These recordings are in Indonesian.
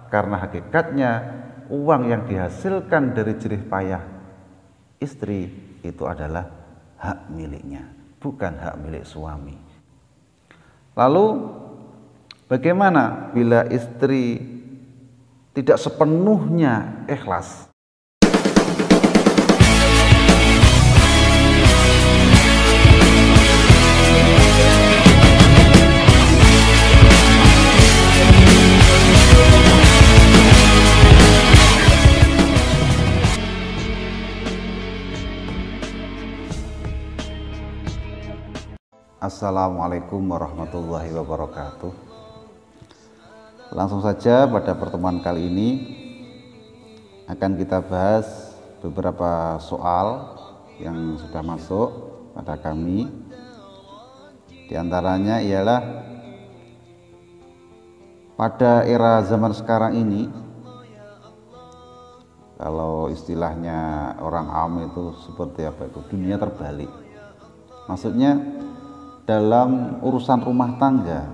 karena hakikatnya uang yang dihasilkan dari jerih payah istri itu adalah hak miliknya, bukan hak milik suami. Lalu bagaimana bila istri tidak sepenuhnya ikhlas? Assalamualaikum warahmatullahi wabarakatuh. Langsung saja pada pertemuan kali ini akan kita bahas beberapa soal yang sudah masuk pada kami. Di antaranya ialah pada era zaman sekarang ini, kalau istilahnya orang awam itu seperti apa itu, dunia terbalik. Maksudnya dalam urusan rumah tangga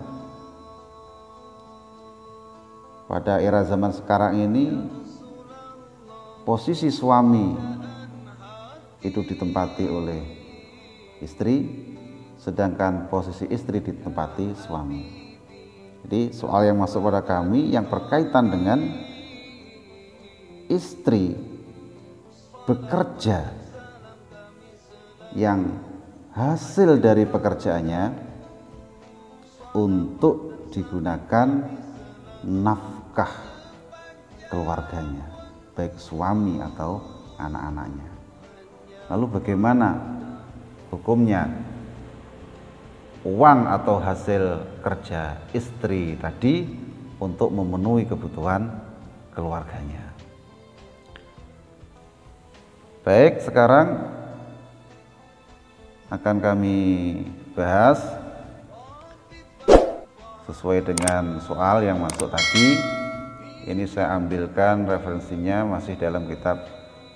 pada era zaman sekarang ini, posisi suami itu ditempati oleh istri, sedangkan posisi istri ditempati suami. Jadi soal yang masuk pada kami yang berkaitan dengan istri bekerja yang hasil dari pekerjaannya untuk digunakan nafkah keluarganya, baik suami atau anak-anaknya. Lalu bagaimana hukumnya uang atau hasil kerja istri tadi untuk memenuhi kebutuhan keluarganya? Baik, sekarang akan kami bahas sesuai dengan soal yang masuk tadi. Ini saya ambilkan referensinya masih dalam kitab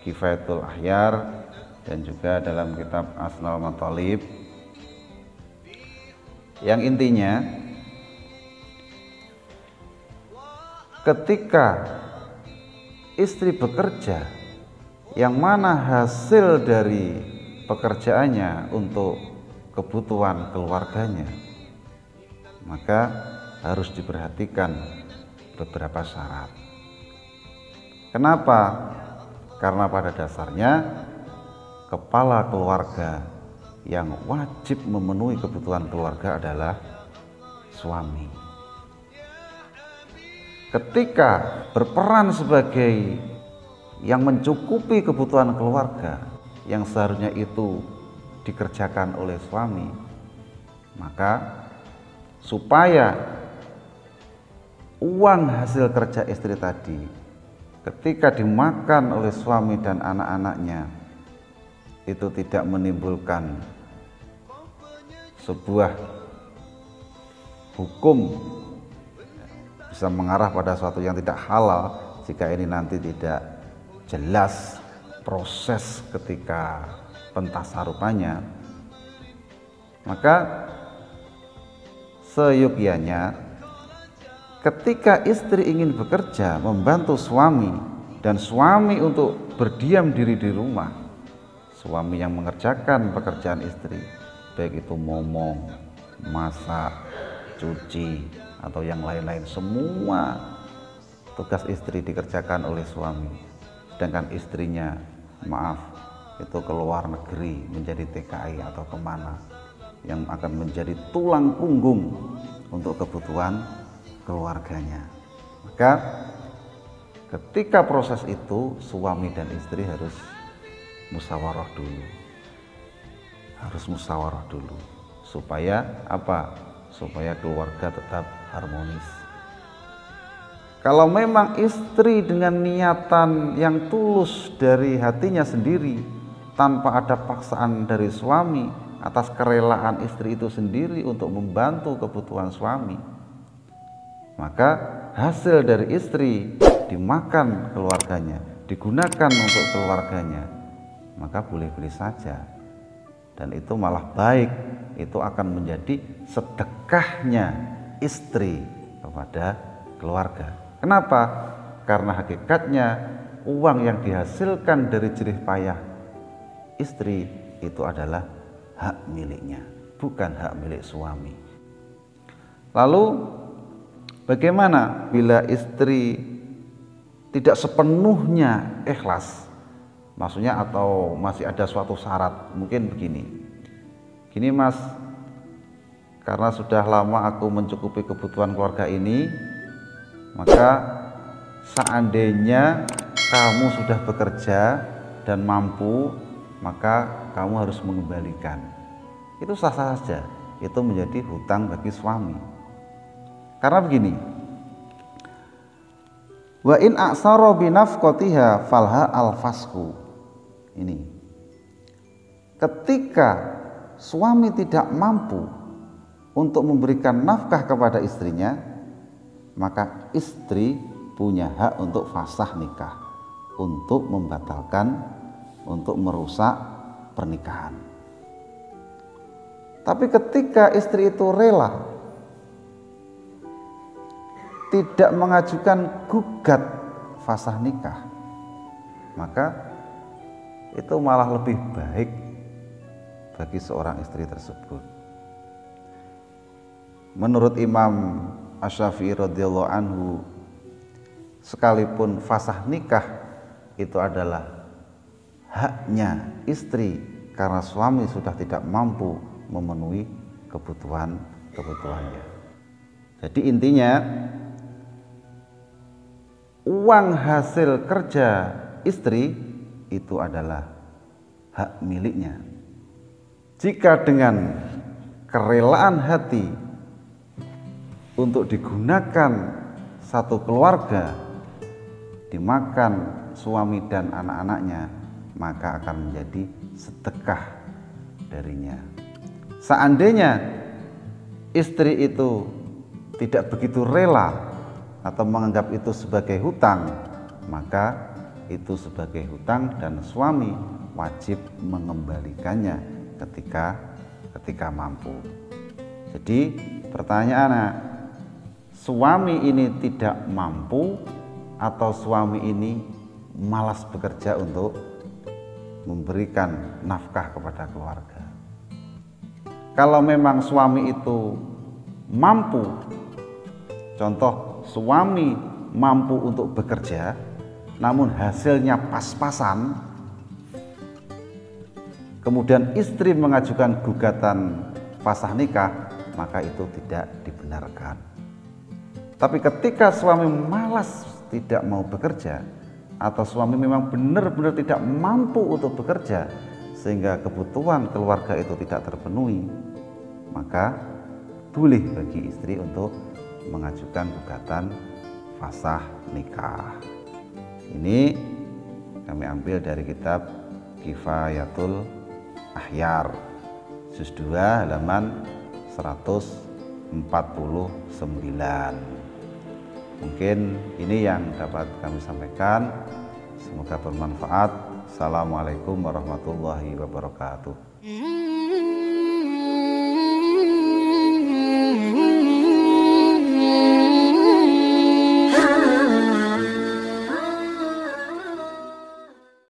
Kifayatul Akhyar dan juga dalam kitab Asnal Mathalib, yang intinya ketika istri bekerja yang mana hasil dari pekerjaannya untuk kebutuhan keluarganya, maka harus diperhatikan beberapa syarat. Kenapa? Karena pada dasarnya kepala keluarga yang wajib memenuhi kebutuhan keluarga adalah suami. Ketika berperan sebagai yang mencukupi kebutuhan keluarga yang seharusnya itu dikerjakan oleh suami, maka supaya uang hasil kerja istri tadi ketika dimakan oleh suami dan anak-anaknya itu tidak menimbulkan sebuah hukum bisa mengarah pada suatu yang tidak halal, jika ini nanti tidak jelas proses ketika pentasarufannya, maka seyogyanya ketika istri ingin bekerja membantu suami dan suami untuk berdiam diri di rumah, suami yang mengerjakan pekerjaan istri, baik itu momong, masak, cuci atau yang lain-lain, semua tugas istri dikerjakan oleh suami, sedangkan istrinya itu keluar negeri menjadi TKI atau kemana, yang akan menjadi tulang punggung untuk kebutuhan keluarganya. Maka ketika proses itu suami dan istri harus musyawarah dulu, supaya apa? Supaya keluarga tetap harmonis. Kalau memang istri dengan niatan yang tulus dari hatinya sendiri, tanpa ada paksaan dari suami, atas kerelaan istri itu sendiri untuk membantu kebutuhan suami, maka hasil dari istri dimakan keluarganya, digunakan untuk keluarganya, maka boleh-boleh saja. Dan itu malah baik, itu akan menjadi sedekahnya istri kepada keluarga. Kenapa? Karena hakikatnya uang yang dihasilkan dari jerih payah istri itu adalah hak miliknya, bukan hak milik suami. Lalu bagaimana bila istri tidak sepenuhnya ikhlas? Maksudnya atau masih ada suatu syarat, mungkin begini. Gini Mas, karena sudah lama aku mencukupi kebutuhan keluarga ini, maka seandainya kamu sudah bekerja dan mampu, maka kamu harus mengembalikan. Itu sah-sah saja, itu menjadi hutang bagi suami. Karena begini, wa in aksara binafqatiha falha al-fasku. Ini, ketika suami tidak mampu untuk memberikan nafkah kepada istrinya, maka istri punya hak untuk fasah nikah, untuk membatalkan, untuk merusak pernikahan. Tapi ketika istri itu rela tidak mengajukan gugat fasah nikah, maka itu malah lebih baik bagi seorang istri tersebut. Menurut Imam Asy-Syafi'i radhiyallahu anhu, sekalipun fasah nikah itu adalah haknya istri karena suami sudah tidak mampu memenuhi kebutuhannya. Jadi intinya, uang hasil kerja istri itu adalah hak miliknya. Jika dengan kerelaan hati untuk digunakan satu keluarga, dimakan suami dan anak-anaknya, maka akan menjadi sedekah darinya. Seandainya istri itu tidak begitu rela atau menganggap itu sebagai hutang, maka itu sebagai hutang dan suami wajib mengembalikannya ketika mampu. Jadi pertanyaannya, suami ini tidak mampu atau suami ini malas bekerja untuk memberikan nafkah kepada keluarga? Kalau memang suami itu mampu, contoh suami mampu untuk bekerja namun hasilnya pas-pasan, kemudian istri mengajukan gugatan fasah nikah, maka itu tidak dibenarkan. Tapi ketika suami malas tidak mau bekerja, atau suami memang benar-benar tidak mampu untuk bekerja sehingga kebutuhan keluarga itu tidak terpenuhi, maka boleh bagi istri untuk mengajukan gugatan fasah nikah. Ini kami ambil dari kitab Kifayatul Akhyar juz 2 halaman 149. Mungkin ini yang dapat kami sampaikan, semoga bermanfaat. Assalamualaikum warahmatullahi wabarakatuh.